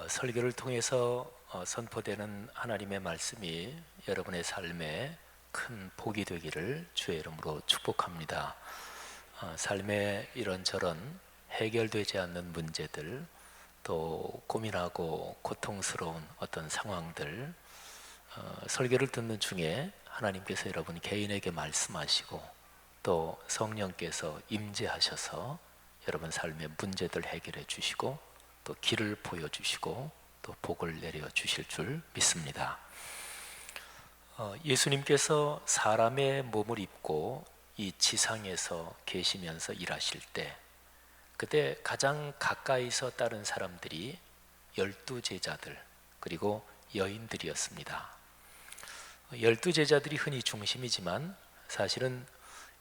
설교를 통해서 선포되는 하나님의 말씀이 여러분의 삶에 큰 복이 되기를 주의 이름으로 축복합니다. 삶의 이런저런 해결되지 않는 문제들, 또 고민하고 고통스러운 어떤 상황들, 설교를 듣는 중에 하나님께서 여러분 개인에게 말씀하시고 또 성령께서 임재하셔서 여러분 삶의 문제들 해결해 주시고 또 길을 보여주시고 또 복을 내려 주실 줄 믿습니다. 예수님께서 사람의 몸을 입고 이 지상에서 계시면서 일하실 때 그때 가장 가까이서 따른 사람들이 12제자들 그리고 여인들이었습니다. 12제자들이 흔히 중심이지만 사실은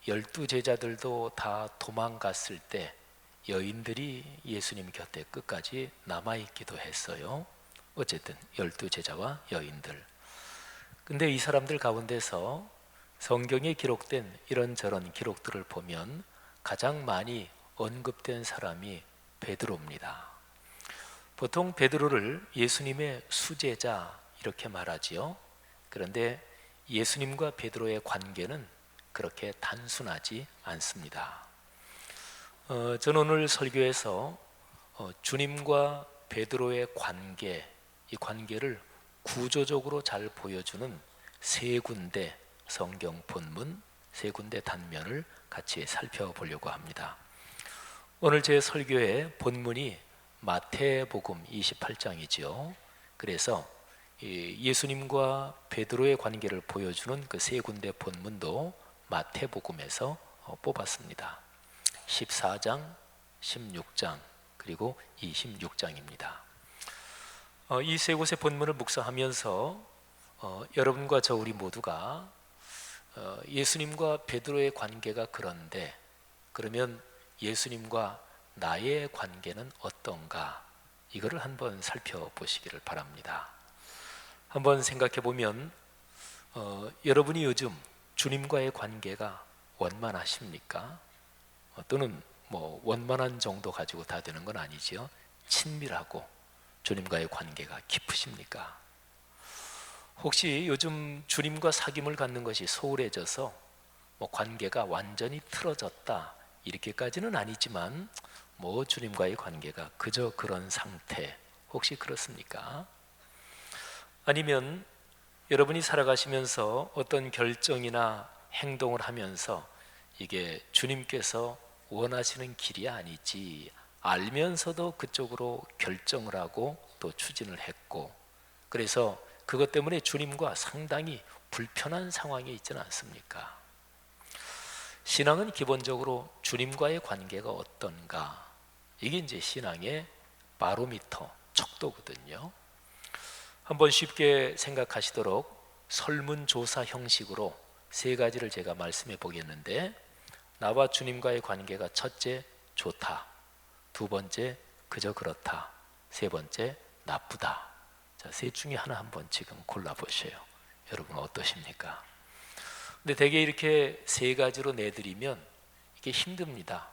12제자들도 다 도망갔을 때 여인들이 예수님 곁에 끝까지 남아있기도 했어요. 어쨌든 12제자와 여인들. 근데 이 사람들 가운데서 성경에 기록된 이런저런 기록들을 보면 가장 많이 언급된 사람이 베드로입니다. 보통 베드로를 예수님의 수제자 이렇게 말하지요. 그런데 예수님과 베드로의 관계는 그렇게 단순하지 않습니다. 저는 오늘 설교에서 주님과 베드로의 관계, 이 관계를 구조적으로 잘 보여주는 세 군데 성경 본문, 세 군데 단면을 같이 살펴보려고 합니다. 오늘 제 설교의 본문이 마태복음 28장이지요. 그래서 예수님과 베드로의 관계를 보여주는 그 세 군데 본문도 마태복음에서 뽑았습니다. 14장, 16장, 그리고 26장입니다. 이 세 곳의 본문을 묵상하면서 여러분과 저 우리 모두가 예수님과 베드로의 관계가 그런데 그러면 예수님과 나의 관계는 어떤가? 이거를 한번 살펴보시기를 바랍니다. 한번 생각해 보면 여러분이 요즘 주님과의 관계가 원만하십니까? 또는 원만한 정도 가지고 다 되는 건 아니지요. 친밀하고 주님과의 관계가 깊으십니까? 혹시 요즘 주님과 사귐을 갖는 것이 소홀해져서 관계가 완전히 틀어졌다 이렇게까지는 아니지만 주님과의 관계가 그저 그런 상태, 혹시 그렇습니까? 아니면 여러분이 살아가시면서 어떤 결정이나 행동을 하면서 이게 주님께서 원하시는 길이 아니지 알면서도 그쪽으로 결정을 하고 또 추진을 했고, 그래서 그것 때문에 주님과 상당히 불편한 상황에 있지는 않습니까? 신앙은 기본적으로 주님과의 관계가 어떤가, 이게 이제 신앙의 바로미터, 척도거든요. 한번 쉽게 생각하시도록 설문조사 형식으로 세 가지를 제가 말씀해 보겠는데, 나와 주님과의 관계가 첫째, 좋다. 두 번째, 그저 그렇다. 세 번째, 나쁘다. 자, 셋 중에 하나 한번 지금 골라보세요. 여러분 어떠십니까? 근데 대개 이렇게 세 가지로 내드리면 이게 힘듭니다.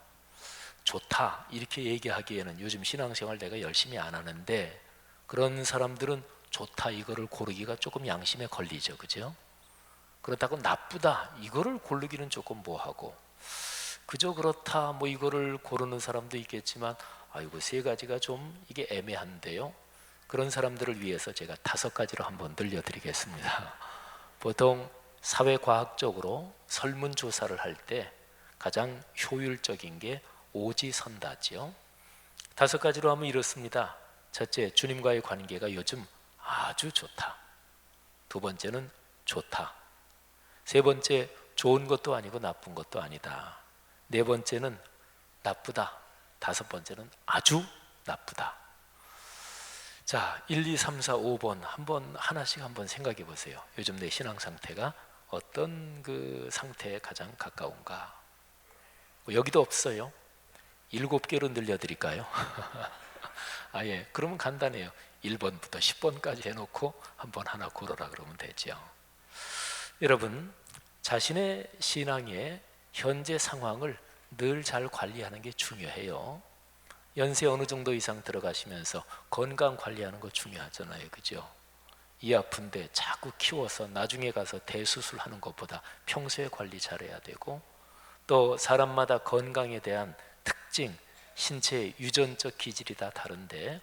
좋다 이렇게 얘기하기에는 요즘 신앙생활 내가 열심히 안 하는데, 그런 사람들은 좋다 이거를 고르기가 조금 양심에 걸리죠, 그죠? 그렇다고 나쁘다 이거를 고르기는 조금 뭐하고, 그저 그렇다 이거를 고르는 사람도 있겠지만 이거 세 가지가 좀 이게 애매한데요. 그런 사람들을 위해서 제가 5가지로 한번 들려드리겠습니다. 보통 사회과학적으로 설문조사를 할 때 가장 효율적인 게 오지선다지요. 5가지로 하면 이렇습니다. 첫째, 주님과의 관계가 요즘 아주 좋다. 두 번째는 좋다. 세 번째, 좋은 것도 아니고 나쁜 것도 아니다. 네 번째는 나쁘다. 5번째는 아주 나쁘다. 자, 1, 2, 3, 4, 5번 한번 하나씩 한번 생각해 보세요. 요즘 내 신앙 상태가 어떤 그 상태에 가장 가까운가? 여기도 없어요. 7개로 늘려드릴까요? 예, 그러면 간단해요. 1번부터 10번까지 해놓고 한번 하나 고르라 그러면 되죠. 여러분, 자신의 신앙의 현재 상황을 늘 잘 관리하는 게 중요해요. 연세 어느 정도 이상 들어가시면서 건강 관리하는 거 중요하잖아요, 그죠? 이 아픈데 자꾸 키워서 나중에 가서 대수술하는 것보다 평소에 관리 잘해야 되고, 또 사람마다 건강에 대한 특징, 신체의 유전적 기질이 다 다른데,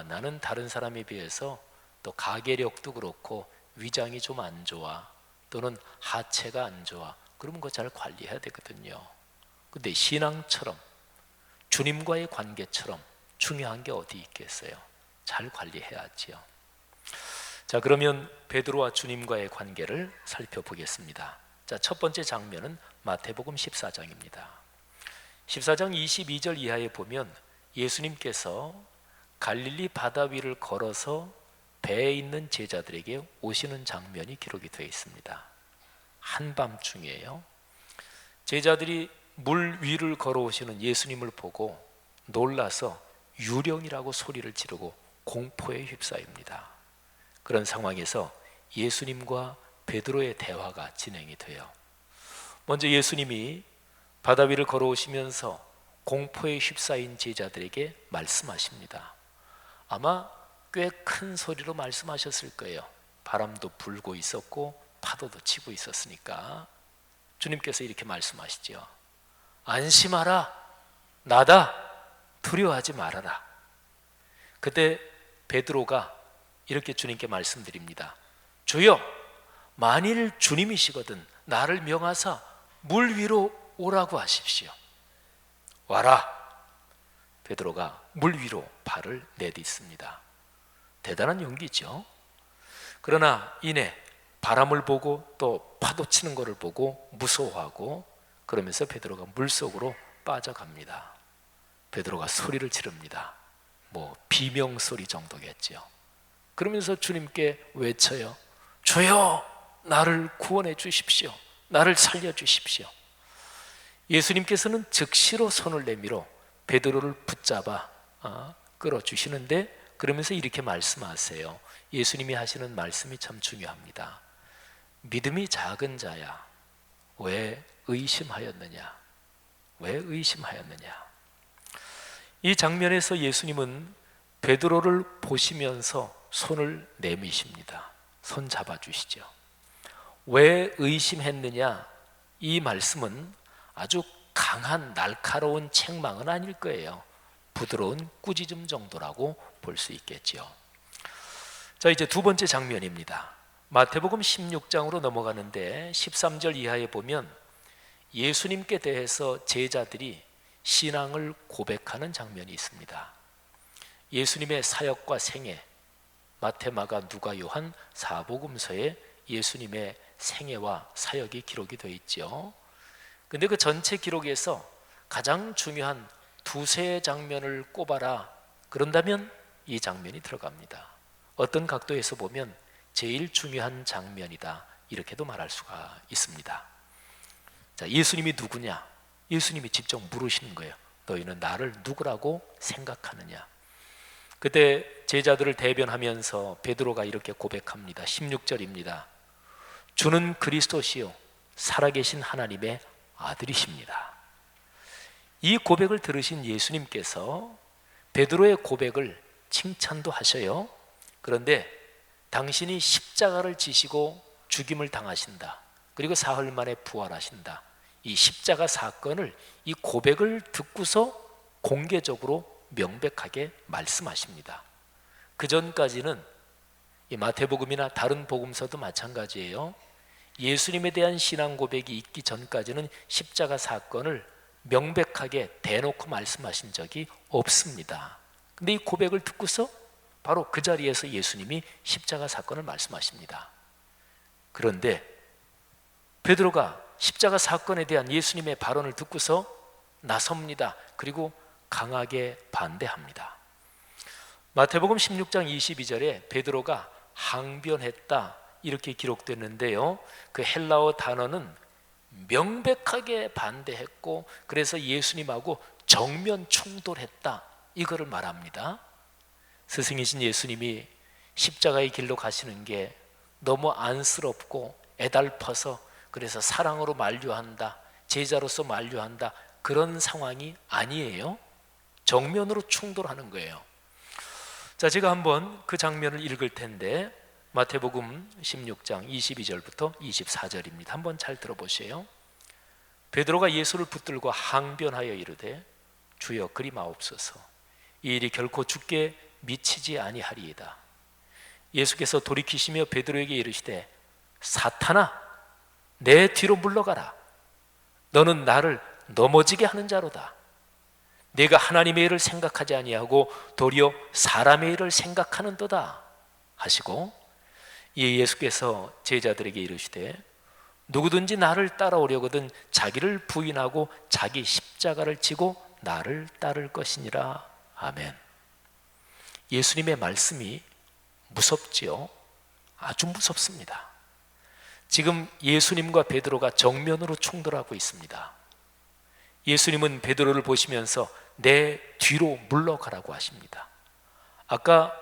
나는 다른 사람에 비해서 또 가계력도 그렇고 위장이 좀 안 좋아, 또는 하체가 안 좋아, 그러면 그거 잘 관리해야 되거든요. 근데 신앙처럼, 주님과의 관계처럼 중요한 게 어디 있겠어요? 잘 관리해야지요. 자, 그러면 베드로와 주님과의 관계를 살펴보겠습니다. 자, 첫 번째 장면은 마태복음 14장입니다. 14장 22절 이하에 보면 예수님께서 갈릴리 바다 위를 걸어서 배에 있는 제자들에게 오시는 장면이 기록이 되어 있습니다. 한밤중이에요. 제자들이 물 위를 걸어오시는 예수님을 보고 놀라서 유령이라고 소리를 지르고 공포에 휩싸입니다. 그런 상황에서 예수님과 베드로의 대화가 진행이 돼요. 먼저 예수님이 바다 위를 걸어오시면서 공포에 휩싸인 제자들에게 말씀하십니다. 아마 꽤 큰 소리로 말씀하셨을 거예요. 바람도 불고 있었고 파도도 치고 있었으니까. 주님께서 이렇게 말씀하시죠. 안심하라, 나다, 두려워하지 말아라. 그때 베드로가 이렇게 주님께 말씀드립니다. 주여, 만일 주님이시거든 나를 명하사 물 위로 오라고 하십시오. 와라. 베드로가 물 위로 발을 내딛습니다. 대단한 용기죠. 그러나 이내 바람을 보고 또 파도 치는 것을 보고 무서워하고, 그러면서 베드로가 물속으로 빠져갑니다. 베드로가 소리를 지릅니다. 비명 소리 정도겠죠. 그러면서 주님께 외쳐요. 주여, 나를 구원해 주십시오. 나를 살려 주십시오. 예수님께서는 즉시로 손을 내밀어 베드로를 붙잡아 끌어주시는데, 그러면서 이렇게 말씀하세요. 예수님이 하시는 말씀이 참 중요합니다. 믿음이 작은 자야, 왜 의심하였느냐? 왜 의심하였느냐? 이 장면에서 예수님은 베드로를 보시면서 손을 내미십니다. 손 잡아주시죠. 왜 의심했느냐? 이 말씀은 아주 강한 날카로운 책망은 아닐 거예요. 부드러운 꾸짖음 정도라고 볼 수 있겠죠. 자, 이제 두 번째 장면입니다. 마태복음 16장으로 넘어가는데 13절 이하에 보면 예수님께 대해서 제자들이 신앙을 고백하는 장면이 있습니다. 예수님의 사역과 생애, 마태, 마가, 누가, 요한 사복음서에 예수님의 생애와 사역이 기록이 되어 있죠. 근데 그 전체 기록에서 가장 중요한 두세 장면을 꼽아라 그런다면 이 장면이 들어갑니다. 어떤 각도에서 보면 제일 중요한 장면이다, 이렇게도 말할 수가 있습니다. 자, 예수님이 누구냐? 예수님이 직접 물으시는 거예요. 너희는 나를 누구라고 생각하느냐? 그때 제자들을 대변하면서 베드로가 이렇게 고백합니다. 16절입니다. 주는 그리스도시요 살아계신 하나님의 아들이십니다. 이 고백을 들으신 예수님께서 베드로의 고백을 칭찬도 하셔요. 그런데 당신이 십자가를 지시고 죽임을 당하신다, 그리고 사흘 만에 부활하신다, 이 십자가 사건을, 이 고백을 듣고서 공개적으로 명백하게 말씀하십니다. 그 전까지는 이 마태복음이나 다른 복음서도 마찬가지예요. 예수님에 대한 신앙 고백이 있기 전까지는 십자가 사건을 명백하게 대놓고 말씀하신 적이 없습니다. 근데 이 고백을 듣고서 바로 그 자리에서 예수님이 십자가 사건을 말씀하십니다. 그런데 베드로가 십자가 사건에 대한 예수님의 발언을 듣고서 나섭니다. 그리고 강하게 반대합니다. 마태복음 16장 22절에 베드로가 항변했다, 이렇게 기록됐는데요, 그 헬라어 단어는 명백하게 반대했고, 그래서 예수님하고 정면 충돌했다, 이거를 말합니다. 스승이신 예수님이 십자가의 길로 가시는 게 너무 안쓰럽고 애달퍼서 그래서 사랑으로 만류한다, 제자로서 만류한다, 그런 상황이 아니에요. 정면으로 충돌하는 거예요. 자, 제가 한번 그 장면을 읽을 텐데 마태복음 16장 22절부터 24절입니다. 한번 잘 들어보세요. 베드로가 예수를 붙들고 항변하여 이르되 주여 그리 마옵소서. 이 일이 결코 주께 미치지 아니하리이다. 예수께서 돌이키시며 베드로에게 이르시되 사탄아 내 뒤로 물러가라. 너는 나를 넘어지게 하는 자로다. 내가 하나님의 일을 생각하지 아니하고 도리어 사람의 일을 생각하는도다 하시고, 이에 예수께서 제자들에게 이르시되 누구든지 나를 따라오려거든 자기를 부인하고 자기 십자가를 지고 나를 따를 것이니라. 아멘. 예수님의 말씀이 무섭지요? 아주 무섭습니다. 지금 예수님과 베드로가 정면으로 충돌하고 있습니다. 예수님은 베드로를 보시면서 내 뒤로 물러가라고 하십니다. 아까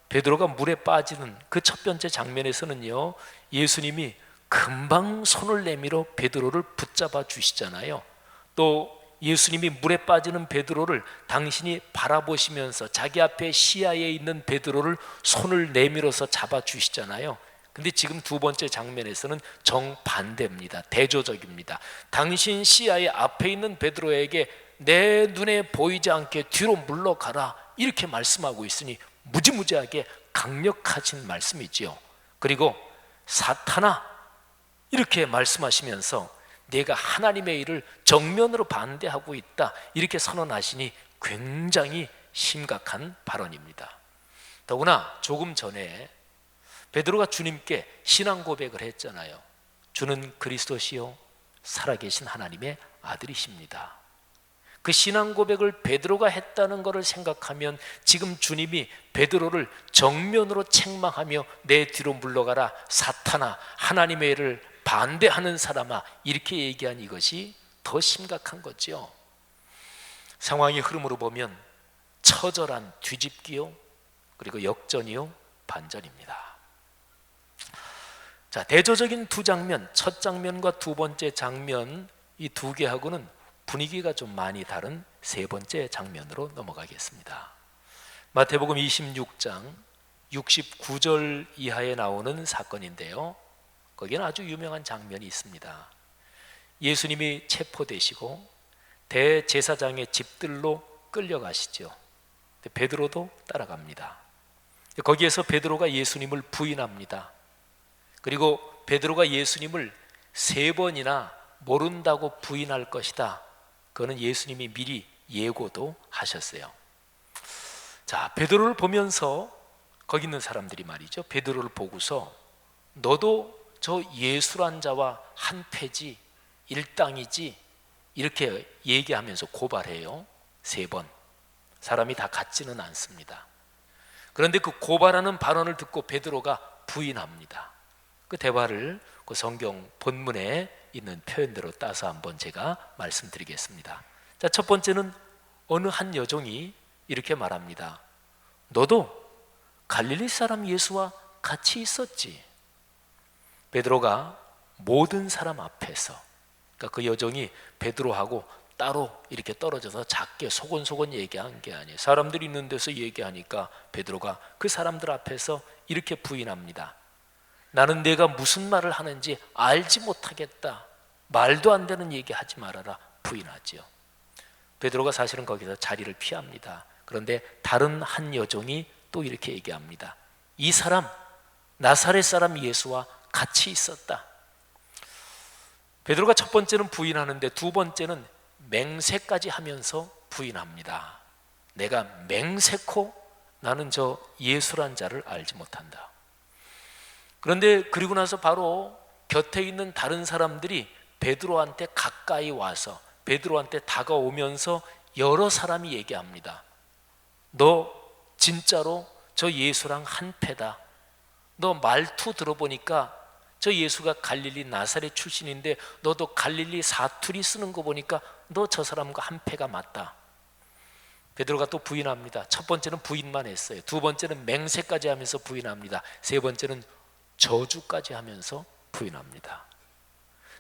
베드로가 물에 빠지는 그 첫 번째 장면에서는요, 예수님이 금방 손을 내밀어 베드로를 붙잡아 주시잖아요. 또 예수님이 물에 빠지는 베드로를 당신이 바라보시면서 자기 앞에 시야에 있는 베드로를 손을 내밀어서 잡아 주시잖아요. 근데 지금 두 번째 장면에서는 정반대입니다. 대조적입니다. 당신 시야의 앞에 있는 베드로에게 내 눈에 보이지 않게 뒤로 물러가라 이렇게 말씀하고 있으니 무지무지하게 강력하신 말씀이지요. 그리고 사탄아 이렇게 말씀하시면서 내가 하나님의 일을 정면으로 반대하고 있다 이렇게 선언하시니 굉장히 심각한 발언입니다. 더구나 조금 전에 베드로가 주님께 신앙 고백을 했잖아요. 주는 그리스도시요 살아계신 하나님의 아들이십니다. 그 신앙 고백을 베드로가 했다는 것을 생각하면 지금 주님이 베드로를 정면으로 책망하며 내 뒤로 물러가라 사탄아 하나님의 일을 반대하는 사람아 이렇게 얘기한 이것이 더 심각한 거죠. 상황의 흐름으로 보면 처절한 뒤집기요 그리고 역전이요 반전입니다. 자, 대조적인 두 장면, 첫 장면과 두 번째 장면 이 두 개하고는 분위기가 좀 많이 다른 세 번째 장면으로 넘어가겠습니다. 마태복음 26장 69절 이하에 나오는 사건인데요, 거기는 아주 유명한 장면이 있습니다. 예수님이 체포되시고 대제사장의 집들로 끌려가시죠. 베드로도 따라갑니다. 거기에서 베드로가 예수님을 부인합니다. 그리고 베드로가 예수님을 세 번이나 모른다고 부인할 것이다. 그거는 예수님이 미리 예고도 하셨어요. 자, 베드로를 보면서 거기 있는 사람들이 말이죠, 베드로를 보고서 너도 저 예수란 자와 한패지 일당이지 이렇게 얘기하면서 고발해요. 세 번. 사람이 다 같지는 않습니다. 그런데 그 고발하는 발언을 듣고 베드로가 부인합니다. 그 대화를 그 성경 본문에 있는 표현대로 따서 한번 제가 말씀드리겠습니다. 자, 첫 번째는 어느 한 여종이 이렇게 말합니다. 너도 갈릴리 사람 예수와 같이 있었지. 베드로가 모든 사람 앞에서, 그러니까 그 여종이 베드로하고 따로 이렇게 떨어져서 작게 소곤소곤 얘기한 게 아니에요. 사람들이 있는 데서 얘기하니까 베드로가 그 사람들 앞에서 이렇게 부인합니다. 나는 내가 무슨 말을 하는지 알지 못하겠다. 말도 안 되는 얘기 하지 말아라. 부인하지요. 베드로가 사실은 거기서 자리를 피합니다. 그런데 다른 한 여종이 또 이렇게 얘기합니다. 이 사람 나사렛 사람 예수와 같이 있었다. 베드로가 첫 번째는 부인하는데 두 번째는 맹세까지 하면서 부인합니다. 내가 맹세코 나는 저 예수란 자를 알지 못한다. 그런데 그리고 나서 바로 곁에 있는 다른 사람들이 베드로한테 가까이 와서 베드로한테 다가오면서 여러 사람이 얘기합니다. 너 진짜로 저 예수랑 한패다. 너 말투 들어보니까 저 예수가 갈릴리 나사렛 출신인데 너도 갈릴리 사투리 쓰는 거 보니까 너 저 사람과 한패가 맞다. 베드로가 또 부인합니다. 첫 번째는 부인만 했어요. 두 번째는 맹세까지 하면서 부인합니다. 세 번째는 저주까지 하면서 부인합니다.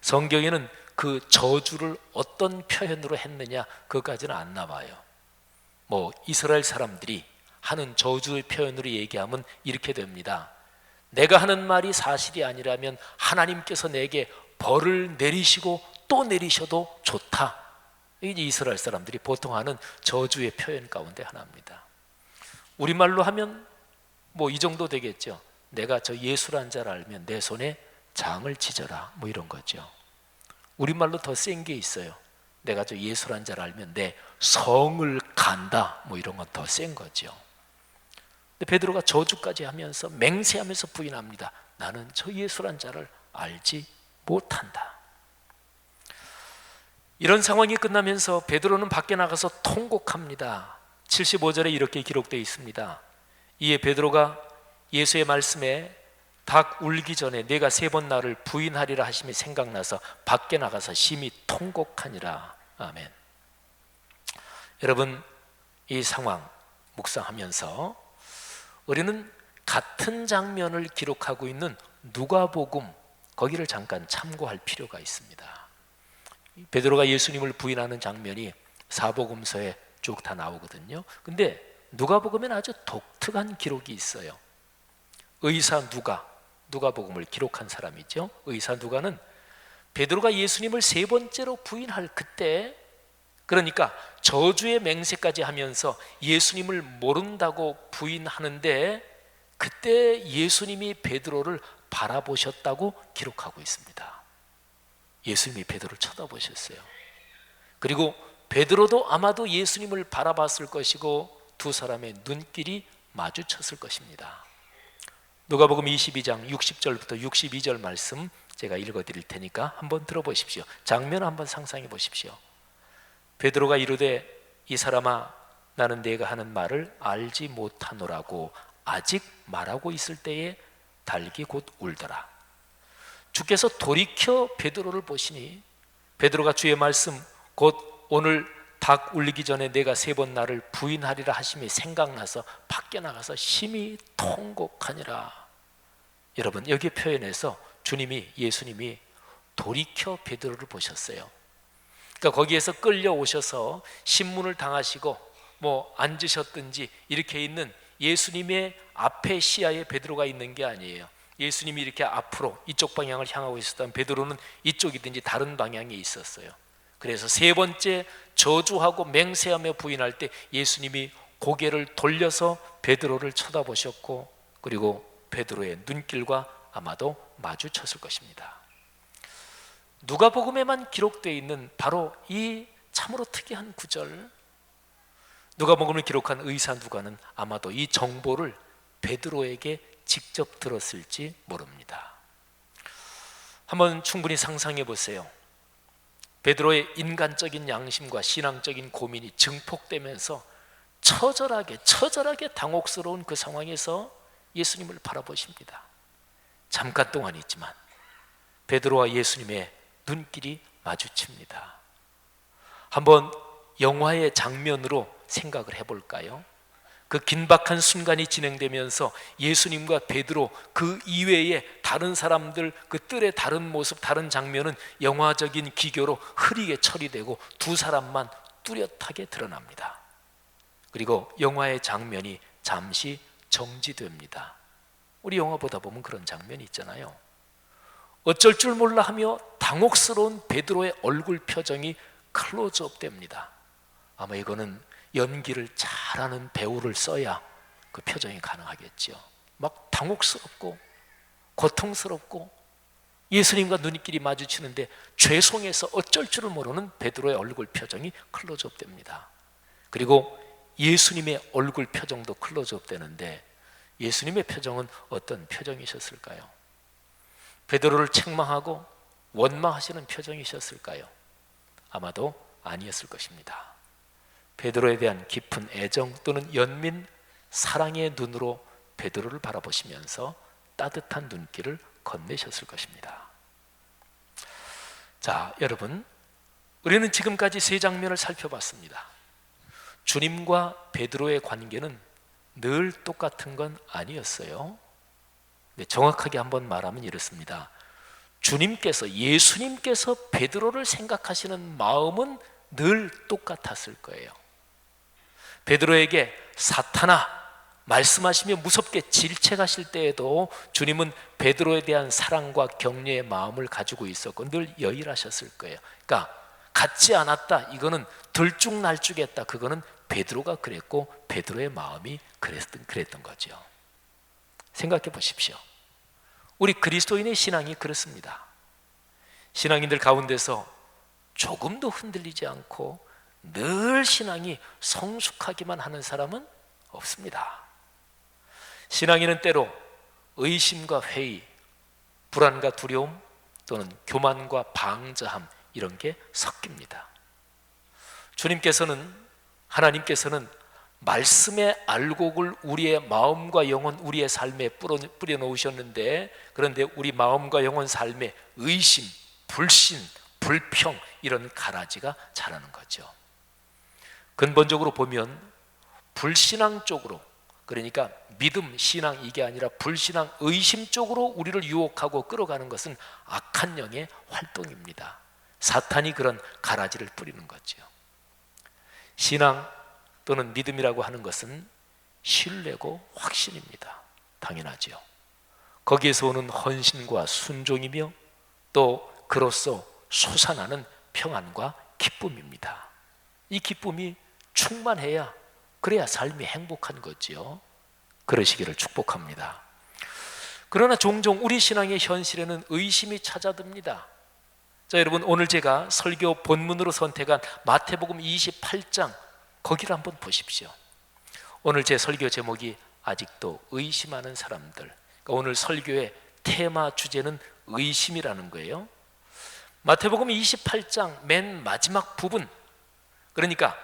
성경에는 그 저주를 어떤 표현으로 했느냐 그것까지는 안 나와요. 이스라엘 사람들이 하는 저주의 표현으로 얘기하면 이렇게 됩니다. 내가 하는 말이 사실이 아니라면 하나님께서 내게 벌을 내리시고 또 내리셔도 좋다. 이게 이스라엘 사람들이 보통 하는 저주의 표현 가운데 하나입니다. 우리말로 하면 이 정도 되겠죠. 내가 저 예수란 자를 알면 내 손에 장을 찢어라, 이런 거죠. 우리말로 더 센 게 있어요. 내가 저 예수란 자를 알면 내 성을 간다, 이런 건 더 센 거죠. 근데 베드로가 저주까지 하면서 맹세하면서 부인합니다. 나는 저 예수란 자를 알지 못한다. 이런 상황이 끝나면서 베드로는 밖에 나가서 통곡합니다. 75절에 이렇게 기록되어 있습니다. 이에 베드로가 예수의 말씀에 닭 울기 전에 내가 3번 나를 부인하리라 하심이 생각나서 밖에 나가서 심히 통곡하니라. 아멘. 여러분, 이 상황 묵상하면서 우리는 같은 장면을 기록하고 있는 누가복음, 거기를 잠깐 참고할 필요가 있습니다. 베드로가 예수님을 부인하는 장면이 사복음서에 쭉 다 나오거든요. 근데 누가복음에는 아주 독특한 기록이 있어요. 의사 누가복음을 기록한 사람이죠. 의사 누가는 베드로가 예수님을 3번째로 부인할 그때, 그러니까 저주의 맹세까지 하면서 예수님을 모른다고 부인하는데 그때 예수님이 베드로를 바라보셨다고 기록하고 있습니다. 예수님이 베드로를 쳐다보셨어요. 그리고 베드로도 아마도 예수님을 바라봤을 것이고 두 사람의 눈길이 마주쳤을 것입니다. 누가복음 22장 60절부터 62절 말씀 제가 읽어드릴 테니까 한번 들어보십시오. 장면 한번 상상해 보십시오. 베드로가 이르되 이 사람아 나는 네가 하는 말을 알지 못하노라고 아직 말하고 있을 때에 닭이 곧 울더라. 주께서 돌이켜 베드로를 보시니 베드로가 주의 말씀 곧 오늘 닭 울리기 전에 내가 3번 나를 부인하리라 하심이 생각나서 밖에 나가서 심히 통곡하니라. 여러분, 여기 표현에서 예수님이 돌이켜 베드로를 보셨어요. 그러니까 거기에서 끌려오셔서 신문을 당하시고 앉으셨든지 이렇게 있는 예수님의 앞에 시야에 베드로가 있는 게 아니에요. 예수님이 이렇게 앞으로 이쪽 방향을 향하고 있었다면 베드로는 이쪽이든지 다른 방향에 있었어요. 그래서 3번째 저주하고 맹세하며 부인할 때 예수님이 고개를 돌려서 베드로를 쳐다보셨고 그리고 베드로의 눈길과 아마도 마주쳤을 것입니다. 누가복음에만 기록되어 있는 바로 이 참으로 특이한 구절, 누가복음을 기록한 의사 누가는 아마도 이 정보를 베드로에게 직접 들었을지 모릅니다. 한번 충분히 상상해 보세요. 베드로의 인간적인 양심과 신앙적인 고민이 증폭되면서 처절하게 당혹스러운 그 상황에서 예수님을 바라보십니다. 잠깐 동안이지만 베드로와 예수님의 눈길이 마주칩니다. 한번 영화의 장면으로 생각을 해볼까요? 그 긴박한 순간이 진행되면서 예수님과 베드로 그 이외에 다른 사람들 그 뜰의 다른 모습, 다른 장면은 영화적인 기교로 흐리게 처리되고 두 사람만 뚜렷하게 드러납니다. 그리고 영화의 장면이 잠시 정지됩니다. 우리 영화 보다 보면 그런 장면이 있잖아요. 어쩔 줄 몰라 하며 당혹스러운 베드로의 얼굴 표정이 클로즈업 됩니다. 아마 이거는 연기를 잘하는 배우를 써야 그 표정이 가능하겠죠. 막 당혹스럽고 고통스럽고 예수님과 눈길이 마주치는데 죄송해서 어쩔 줄을 모르는 베드로의 얼굴 표정이 클로즈업 됩니다. 그리고 예수님의 얼굴 표정도 클로즈업 되는데 예수님의 표정은 어떤 표정이셨을까요? 베드로를 책망하고 원망하시는 표정이셨을까요? 아마도 아니었을 것입니다. 베드로에 대한 깊은 애정 또는 연민, 사랑의 눈으로 베드로를 바라보시면서 따뜻한 눈길을 건네셨을 것입니다. 자, 여러분, 우리는 지금까지 3장면을 살펴봤습니다. 주님과 베드로의 관계는 늘 똑같은 건 아니었어요. 네, 정확하게 한번 말하면 이렇습니다. 예수님께서 베드로를 생각하시는 마음은 늘 똑같았을 거예요. 베드로에게 사탄아 말씀하시며 무섭게 질책하실 때에도 주님은 베드로에 대한 사랑과 격려의 마음을 가지고 있었고 늘 여일하셨을 거예요. 그러니까 같지 않았다, 이거는 들쭉날쭉했다, 그거는 베드로가 그랬고 베드로의 마음이 그랬던 거죠. 생각해 보십시오. 우리 그리스도인의 신앙이 그렇습니다. 신앙인들 가운데서 조금도 흔들리지 않고 늘 신앙이 성숙하기만 하는 사람은 없습니다. 신앙인은 때로 의심과 회의, 불안과 두려움 또는 교만과 방자함, 이런 게 섞입니다. 하나님께서는 말씀의 알곡을 우리의 마음과 영혼, 우리의 삶에 뿌려 놓으셨는데, 그런데 우리 마음과 영혼 삶에 의심, 불신, 불평, 이런 가라지가 자라는 거죠. 근본적으로 보면 불신앙 쪽으로, 그러니까 믿음, 신앙, 이게 아니라 불신앙, 의심 쪽으로 우리를 유혹하고 끌어가는 것은 악한 영의 활동입니다. 사탄이 그런 가라지를 뿌리는 거죠. 신앙 또는 믿음이라고 하는 것은 신뢰고 확신입니다. 당연하죠. 거기에서 오는 헌신과 순종이며 또 그로써 솟아나는 평안과 기쁨입니다. 이 기쁨이 충만해야, 그래야 삶이 행복한 거지요. 그러시기를 축복합니다. 그러나 종종 우리 신앙의 현실에는 의심이 찾아듭니다. 자, 여러분, 오늘 제가 설교 본문으로 선택한 마태복음 28장, 거기를 한번 보십시오. 오늘 제 설교 제목이 아직도 의심하는 사람들. 그러니까 오늘 설교의 테마 주제는 의심이라는 거예요. 마태복음 28장 맨 마지막 부분, 그러니까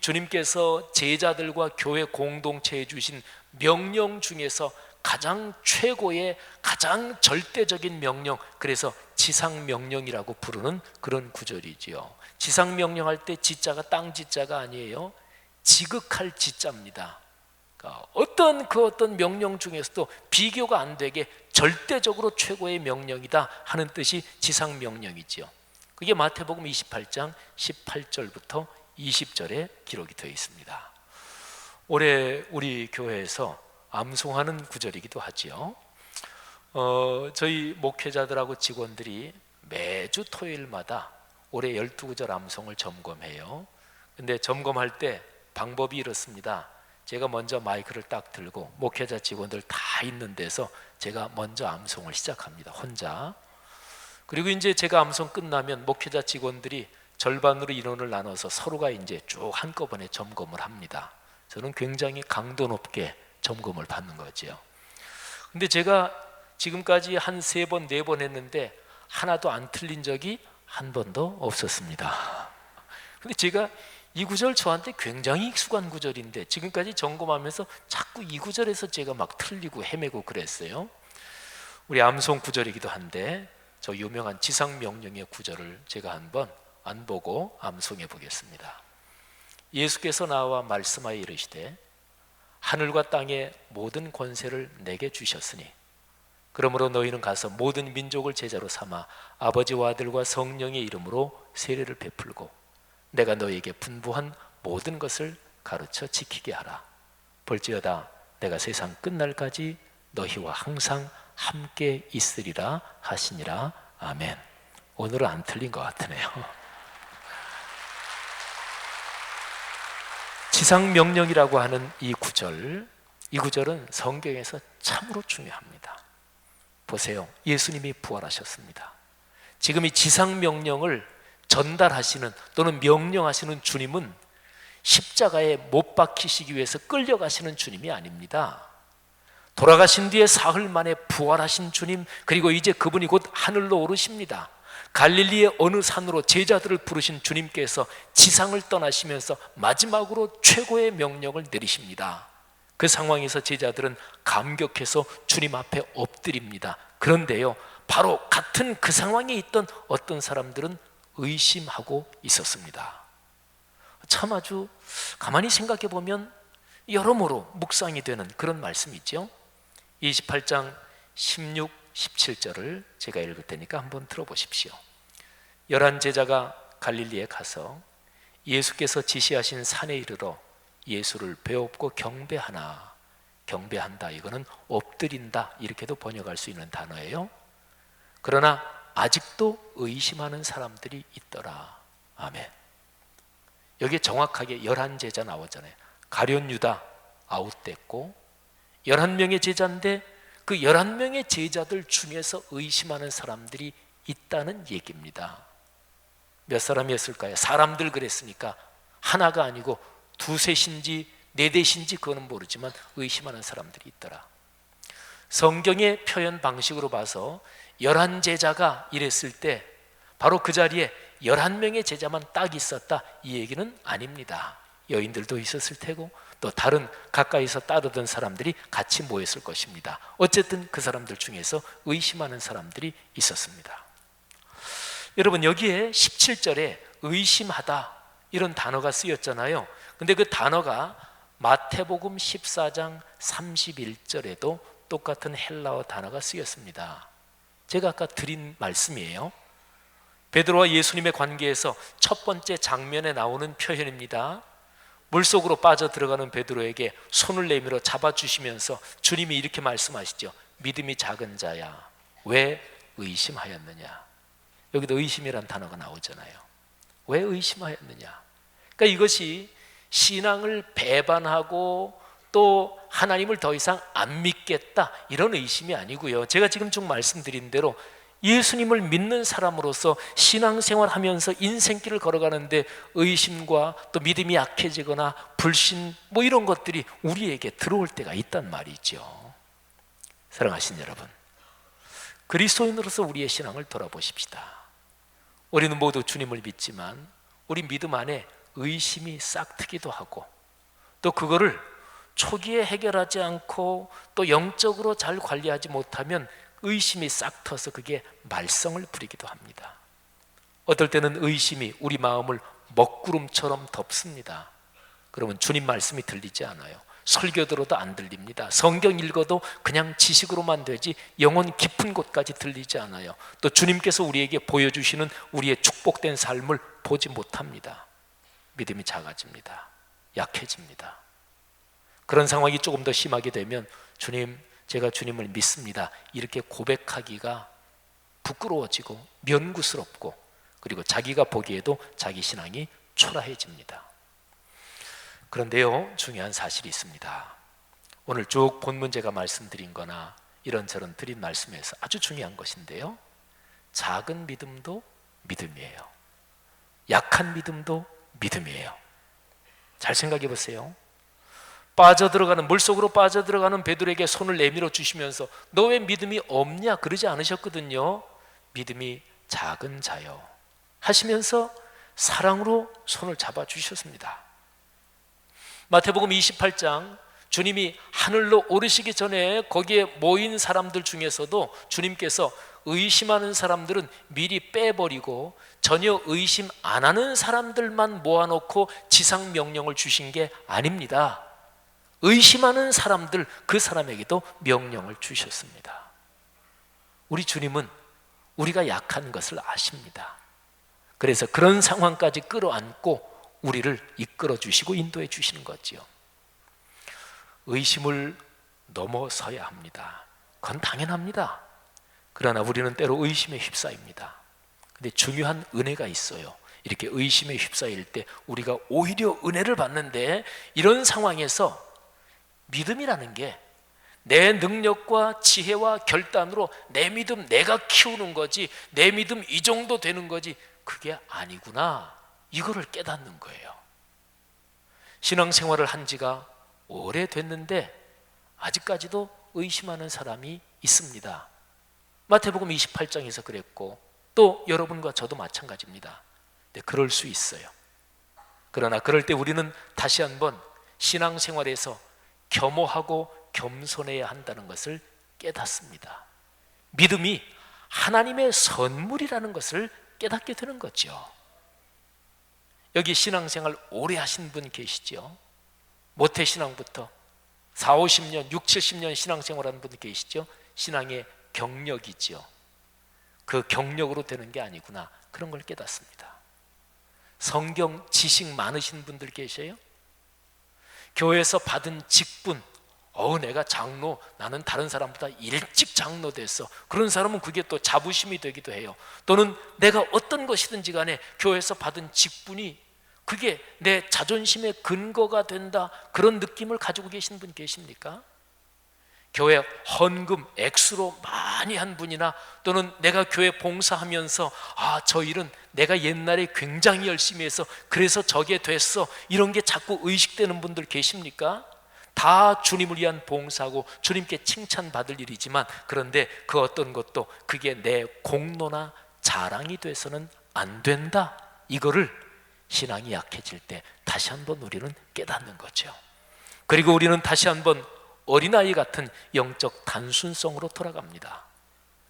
주님께서 제자들과 교회 공동체에 주신 명령 중에서 가장 최고의, 가장 절대적인 명령, 그래서 지상명령이라고 부르는 그런 구절이지요. 지상명령할 때 지자가 땅 지자가 아니에요. 지극할 지자입니다. 그러니까 어떤 명령 중에서도 비교가 안 되게 절대적으로 최고의 명령이다 하는 뜻이 지상명령이지요. 그게 마태복음 28장 18절부터 20절에 기록이 되어 있습니다. 올해 우리 교회에서 암송하는 구절이기도 하지요. 저희 목회자들하고 직원들이 매주 토요일마다 올해 12구절 암송을 점검해요. 근데 점검할 때 방법이 이렇습니다. 제가 먼저 마이크를 딱 들고 목회자 직원들 다 있는 데서 제가 먼저 암송을 시작합니다. 혼자. 그리고 이제 제가 암송 끝나면 목회자 직원들이 절반으로 인원을 나눠서 서로가 이제 쭉 한꺼번에 점검을 합니다. 저는 굉장히 강도 높게 점검을 받는 거죠. 근데 제가 지금까지 한 3번, 4번 했는데 하나도 안 틀린 적이 한 번도 없었습니다. 근데 제가 이 구절 저한테 굉장히 익숙한 구절인데 지금까지 점검하면서 자꾸 이 구절에서 제가 막 틀리고 헤매고 그랬어요. 우리 암송 구절이기도 한데 저 유명한 지상명령의 구절을 제가 한번 안 보고 암송해 보겠습니다. 예수께서 나와 말씀하여 이르시되 하늘과 땅의 모든 권세를 내게 주셨으니 그러므로 너희는 가서 모든 민족을 제자로 삼아 아버지와 아들과 성령의 이름으로 세례를 베풀고 내가 너희에게 분부한 모든 것을 가르쳐 지키게 하라. 볼지어다 내가 세상 끝날까지 너희와 항상 함께 있으리라 하시니라. 아멘. 오늘은 안 틀린 것 같으네요. 지상명령이라고 하는 이 구절은 성경에서 참으로 중요합니다. 보세요. 예수님이 부활하셨습니다. 지금 이 지상명령을 전달하시는 또는 명령하시는 주님은 십자가에 못 박히시기 위해서 끌려가시는 주님이 아닙니다. 돌아가신 뒤에 사흘 만에 부활하신 주님, 그리고 이제 그분이 곧 하늘로 오르십니다. 갈릴리의 어느 산으로 제자들을 부르신 주님께서 지상을 떠나시면서 마지막으로 최고의 명령을 내리십니다. 그 상황에서 제자들은 감격해서 주님 앞에 엎드립니다. 그런데요, 바로 같은 그 상황에 있던 어떤 사람들은 의심하고 있었습니다. 참 아주 가만히 생각해 보면 여러모로 묵상이 되는 그런 말씀이죠. 28장 16, 17절을 제가 읽을 테니까 한번 들어보십시오. 11 제자가 갈릴리에 가서 예수께서 지시하신 산에 이르러 예수를 배웁고 경배하나. 경배한다, 이거는 엎드린다, 이렇게도 번역할 수 있는 단어예요. 그러나 아직도 의심하는 사람들이 있더라. 아멘. 여기에 정확하게 11제자 나오잖아요. 가룟 유다 아웃됐고 11명의 제자인데 그 11명의 제자들 중에서 의심하는 사람들이 있다는 얘기입니다. 몇 사람이었을까요? 사람들 그랬으니까 하나가 아니고 두셋인지 네댓인지 그거는 모르지만 의심하는 사람들이 있더라. 성경의 표현 방식으로 봐서 11제자가 이랬을 때 바로 그 자리에 11명의 제자만 딱 있었다, 이 얘기는 아닙니다. 여인들도 있었을 테고 또 다른 가까이서 따르던 사람들이 같이 모였을 것입니다. 어쨌든 그 사람들 중에서 의심하는 사람들이 있었습니다. 여러분, 여기에 17절에 의심하다 이런 단어가 쓰였잖아요. 근데 그 단어가 마태복음 14장 31절에도 똑같은 헬라어 단어가 쓰였습니다. 제가 아까 드린 말씀이에요. 베드로와 예수님의 관계에서 첫 번째 장면에 나오는 표현입니다. 물속으로 빠져 들어가는 베드로에게 손을 내밀어 잡아주시면서 주님이 이렇게 말씀하시죠. 믿음이 작은 자야, 왜 의심하였느냐. 여기도 의심이란 단어가 나오잖아요. 왜 의심하였느냐. 그러니까 이것이 신앙을 배반하고 또 하나님을 더 이상 안 믿겠다, 이런 의심이 아니고요. 제가 지금 쭉 말씀드린 대로 예수님을 믿는 사람으로서 신앙생활 하면서 인생길을 걸어가는데 의심과 또 믿음이 약해지거나 불신 뭐 이런 것들이 우리에게 들어올 때가 있단 말이죠. 사랑하신 여러분, 그리스도인으로서 우리의 신앙을 돌아보십시다. 우리는 모두 주님을 믿지만 우리 믿음 안에 의심이 싹트기도 하고 또 그거를 초기에 해결하지 않고 또 영적으로 잘 관리하지 못하면 의심이 싹 터서 그게 말썽을 부리기도 합니다. 어떨 때는 의심이 우리 마음을 먹구름처럼 덮습니다. 그러면 주님 말씀이 들리지 않아요. 설교 들어도 안 들립니다. 성경 읽어도 그냥 지식으로만 되지 영혼 깊은 곳까지 들리지 않아요. 또 주님께서 우리에게 보여주시는 우리의 축복된 삶을 보지 못합니다. 믿음이 작아집니다. 약해집니다. 그런 상황이 조금 더 심하게 되면 주님, 제가 주님을 믿습니다, 이렇게 고백하기가 부끄러워지고 면구스럽고 그리고 자기가 보기에도 자기 신앙이 초라해집니다. 그런데요, 중요한 사실이 있습니다. 오늘 쭉 본문 제가 말씀드린 거나 이런저런 드린 말씀에서 아주 중요한 것인데요, 작은 믿음도 믿음이에요. 약한 믿음도 믿음이에요. 잘 생각해 보세요. 빠져들어가는, 물속으로 빠져들어가는 베드로에게 손을 내밀어 주시면서 너 왜 믿음이 없냐 그러지 않으셨거든요. 믿음이 작은 자요 하시면서 사랑으로 손을 잡아 주셨습니다. 마태복음 28장 주님이 하늘로 오르시기 전에 거기에 모인 사람들 중에서도 주님께서 의심하는 사람들은 미리 빼버리고 전혀 의심 안 하는 사람들만 모아놓고 지상 명령을 주신 게 아닙니다. 의심하는 사람들, 그 사람에게도 명령을 주셨습니다. 우리 주님은 우리가 약한 것을 아십니다. 그래서 그런 상황까지 끌어안고 우리를 이끌어 주시고 인도해 주시는 거지요. 의심을 넘어서야 합니다. 그건 당연합니다. 그러나 우리는 때로 의심에 휩싸입니다. 근데 중요한 은혜가 있어요. 이렇게 의심에 휩싸일 때 우리가 오히려 은혜를 받는데, 이런 상황에서 믿음이라는 게 내 능력과 지혜와 결단으로 내 믿음 내가 키우는 거지, 내 믿음 이 정도 되는 거지, 그게 아니구나, 이거를 깨닫는 거예요. 신앙생활을 한 지가 오래됐는데 아직까지도 의심하는 사람이 있습니다. 마태복음 28장에서 그랬고 또 여러분과 저도 마찬가지입니다. 네, 그럴 수 있어요. 그러나 그럴 때 우리는 다시 한번 신앙생활에서 겸허하고 겸손해야 한다는 것을 깨닫습니다. 믿음이 하나님의 선물이라는 것을 깨닫게 되는 거죠. 여기 신앙생활 오래 하신 분 계시죠? 모태신앙부터 4, 50년, 6, 70년 신앙생활하는 분 계시죠? 신앙의 경력이죠. 그 경력으로 되는 게 아니구나, 그런 걸 깨닫습니다. 성경 지식 많으신 분들 계세요? 교회에서 받은 직분, 내가 장로, 나는 다른 사람보다 일찍 장로 됐어. 그런 사람은 그게 또 자부심이 되기도 해요. 또는 내가 어떤 것이든지 간에 교회에서 받은 직분이 그게 내 자존심의 근거가 된다, 그런 느낌을 가지고 계신 분 계십니까? 교회 헌금 액수로 많이 한 분이나, 또는 내가 교회 봉사하면서 저 일은 내가 옛날에 굉장히 열심히 해서 그래서 저게 됐어, 이런 게 자꾸 의식되는 분들 계십니까? 다 주님을 위한 봉사고 주님께 칭찬받을 일이지만, 그런데 그 어떤 것도 그게 내 공로나 자랑이 돼서는 안 된다, 이거를 신앙이 약해질 때 다시 한번 우리는 깨닫는 거죠. 그리고 우리는 다시 한번 어린아이 같은 영적 단순성으로 돌아갑니다.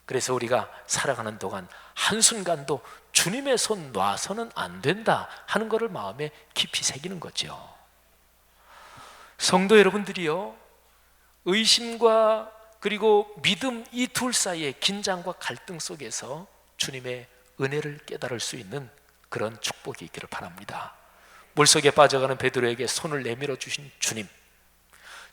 그래서 우리가 살아가는 동안 한순간도 주님의 손 놔서는 안 된다 하는 것을 마음에 깊이 새기는 거죠. 성도 여러분들이요, 의심과 그리고 믿음, 이 둘 사이의 긴장과 갈등 속에서 주님의 은혜를 깨달을 수 있는 그런 축복이 있기를 바랍니다. 물속에 빠져가는 베드로에게 손을 내밀어 주신 주님,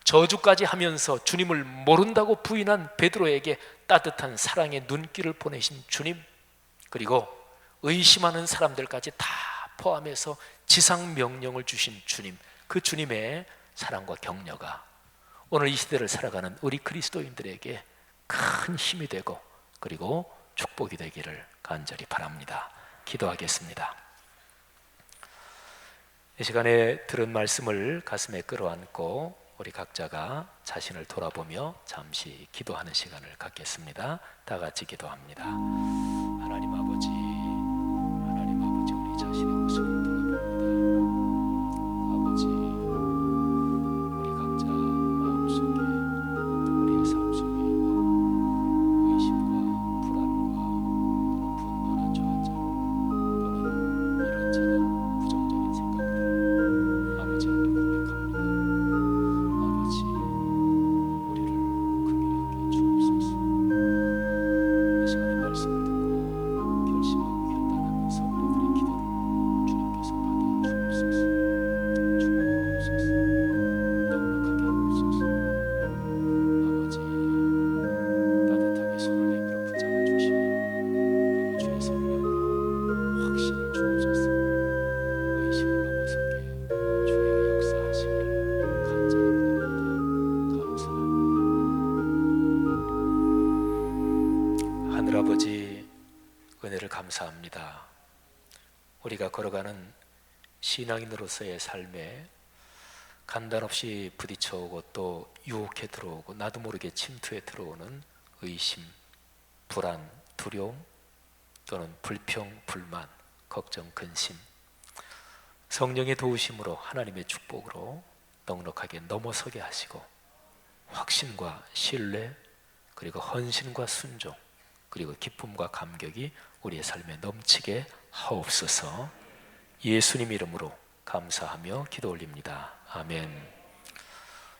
저주까지 하면서 주님을 모른다고 부인한 베드로에게 따뜻한 사랑의 눈길을 보내신 주님, 그리고 의심하는 사람들까지 다 포함해서 지상 명령을 주신 주님, 그 주님의 사랑과 격려가 오늘 이 시대를 살아가는 우리 그리스도인들에게 큰 힘이 되고 그리고 축복이 되기를 간절히 바랍니다. 기도하겠습니다. 이 시간에 들은 말씀을 가슴에 끌어안고 우리 각자가 자신을 돌아보며 잠시 기도하는 시간을 갖겠습니다. 다 같이 기도합니다. 하나님 아버지, 우리 자신의 모습을 돌아봅니다. 아버지, 우리 각자 마음속에, 우리의 삶 속에 있는 의심과 불안과 또는 분노나 좌절 또는 이런저런 부정적인 생각들 아버지한테 고백합니다. 아버지, 우리를 긍휼히 여겨 주옵소서. 이 시간에 말씀을 듣고 결심하고 결단하면서 우리들의 기도를 주님께서 받아 주옵소서. 주옵소서. 넉넉하게 하옵소서. 아버지, 따뜻하게 손을 내밀어 붙잡아 주시며 그리고 주의 성령으로 확신을 주옵소서. 의심을 넘어서게 주의 역사하시기를 간절히 원합니다. 감사합니다. 하늘아버지, 은혜를 감사합니다. 우리가 걸어가는 신앙인으로서의 삶에 간단없이 부딪혀오고 또 유혹해 들어오고 나도 모르게 침투해 들어오는 의심, 불안, 두려움 또는 불평, 불만, 걱정, 근심, 성령의 도우심으로 하나님의 축복으로 넉넉하게 넘어서게 하시고 확신과 신뢰 그리고 헌신과 순종 그리고 기쁨과 감격이 우리의 삶에 넘치게 하옵소서. 예수님 이름으로 감사하며 기도 올립니다. 아멘.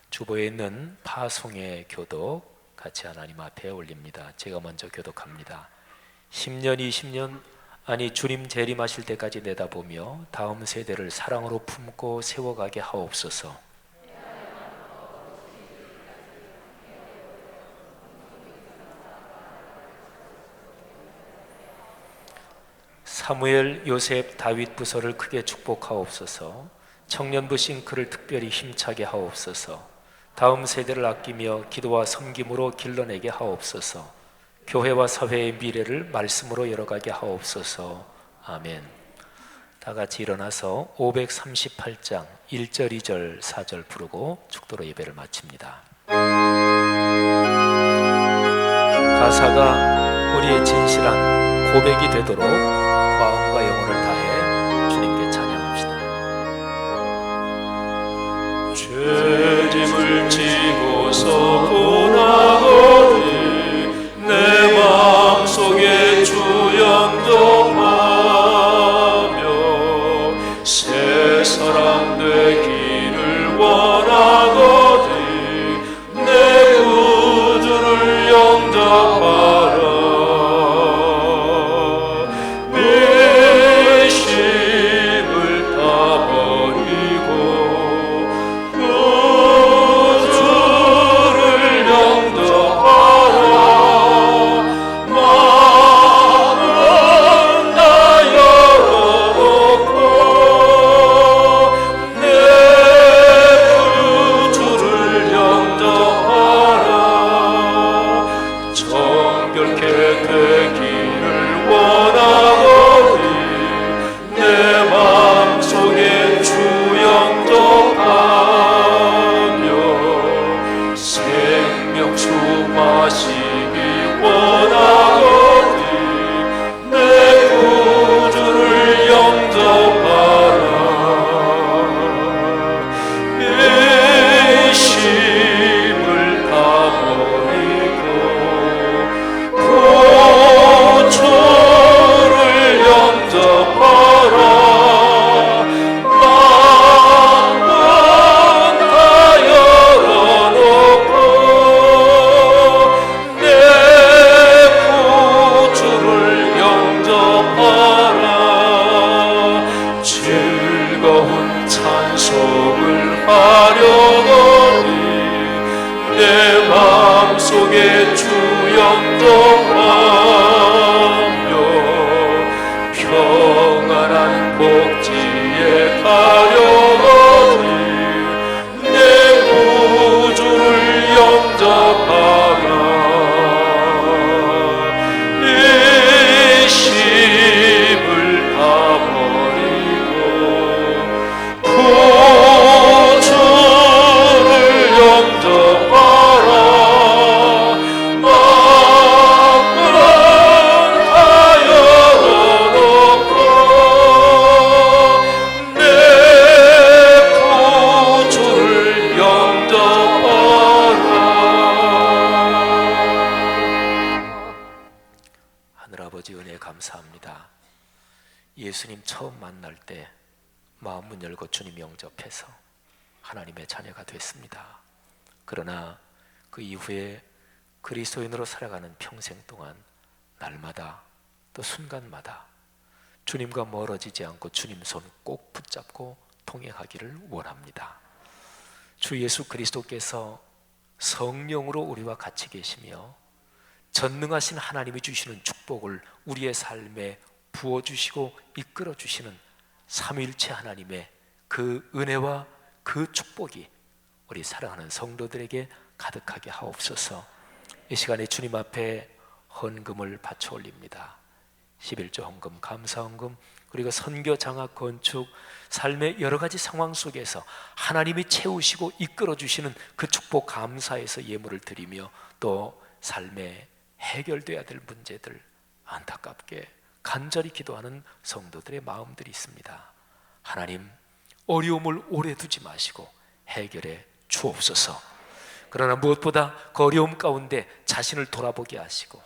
주보에 있는 파송의 교독 같이 하나님 앞에 올립니다. 제가 먼저 교독합니다. 10년 20년 아니 주님 재림하실 때까지 내다보며 다음 세대를 사랑으로 품고 세워가게 하옵소서. 사무엘, 요셉, 다윗 부서를 크게 축복하옵소서. 청년부 싱크를 특별히 힘차게 하옵소서. 다음 세대를 아끼며 기도와 섬김으로 길러내게 하옵소서. 교회와 사회의 미래를 말씀으로 열어가게 하옵소서. 아멘. 다 같이 일어나서 538장 1절, 2절, 4절 부르고 축도로 예배를 마칩니다. 가사가 우리의 진실한 고백이 되도록 마음과 영혼을 다해 주님께 찬양합시다. 죄짐을 지고서 고나오니 내 마음속에 주 영접하며 새 사람 되기를 원하거든 내 구주를 영접하라. 생명수 마시기 원하거든 내 구주를 영접하라 의심을 다 버리고 구주를 영접하라 마음은 다 열어놓고 내 구주를 영접하라 즐거운 찬송을 하려거니 내 마음속에 주 영접하며 평안한 복지에 가려거니 내 구주를 영접하라 의심을 다 버리고 구주를 영접하라 마음은 다 열어놓고 내 구주를 영접하라 하늘아버지 은혜 감사합니다. 예수님 처음 만날 때 마음 문 열고 주님 영접해서 하나님의 자녀가 됐습니다. 그러나 그 이후에 그리스도인으로 살아가는 평생 동안 날마다 또 순간마다 주님과 멀어지지 않고 주님 손 꼭 붙잡고 동행하기를 원합니다. 주 예수 그리스도께서 성령으로 우리와 같이 계시며 전능하신 하나님이 주시는 축복을 우리의 삶에 부어주시고 이끌어주시는 삼위일체 하나님의 그 은혜와 그 축복이 우리 사랑하는 성도들에게 가득하게 하옵소서. 이 시간에 주님 앞에 헌금을 바쳐 올립니다. 11조 헌금, 감사 헌금, 그리고 선교, 장학, 건축, 삶의 여러 가지 상황 속에서 하나님이 채우시고 이끌어주시는 그 축복 감사해서 예물을 드리며 또 삶에 해결돼야 될 문제들 안타깝게 간절히 기도하는 성도들의 마음들이 있습니다. 하나님, 어려움을 오래 두지 마시고 해결해 주옵소서. 그러나 무엇보다 그 어려움 가운데 자신을 돌아보게 하시고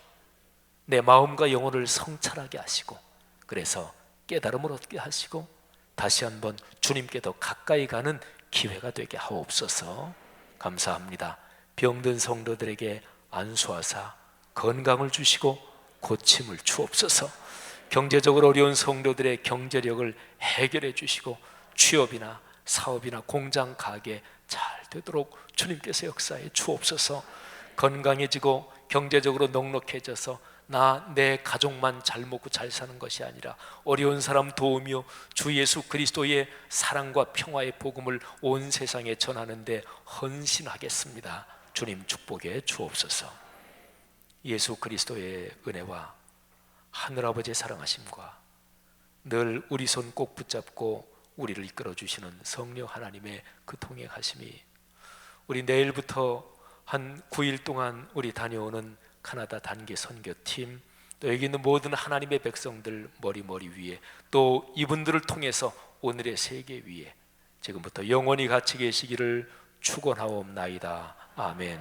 내 마음과 영혼을 성찰하게 하시고 그래서 깨달음을 얻게 하시고 다시 한번 주님께 더 가까이 가는 기회가 되게 하옵소서. 감사합니다. 병든 성도들에게 안수하사 건강을 주시고 고침을 주옵소서. 경제적으로 어려운 성도들의 경제력을 해결해 주시고 취업이나 사업이나 공장, 가게 잘 되도록 주님께서 역사해 주옵소서. 건강해지고 경제적으로 넉넉해져서 나 내 가족만 잘 먹고 잘 사는 것이 아니라 어려운 사람 도우며 주 예수 그리스도의 사랑과 평화의 복음을 온 세상에 전하는데 헌신하겠습니다. 주님 축복해 주옵소서. 예수 그리스도의 은혜와 하늘아버지의 사랑하심과 늘 우리 손 꼭 붙잡고 우리를 이끌어주시는 성령 하나님의 그 통행하심이 우리 내일부터 한 9일 동안 우리 다녀오는 카나다 단기 선교팀, 또 여기 있는 모든 하나님의 백성들 머리 위에, 또 이분들을 통해서 오늘의 세계 위에 지금부터 영원히 같이 계시기를 축원하옵나이다. 아멘.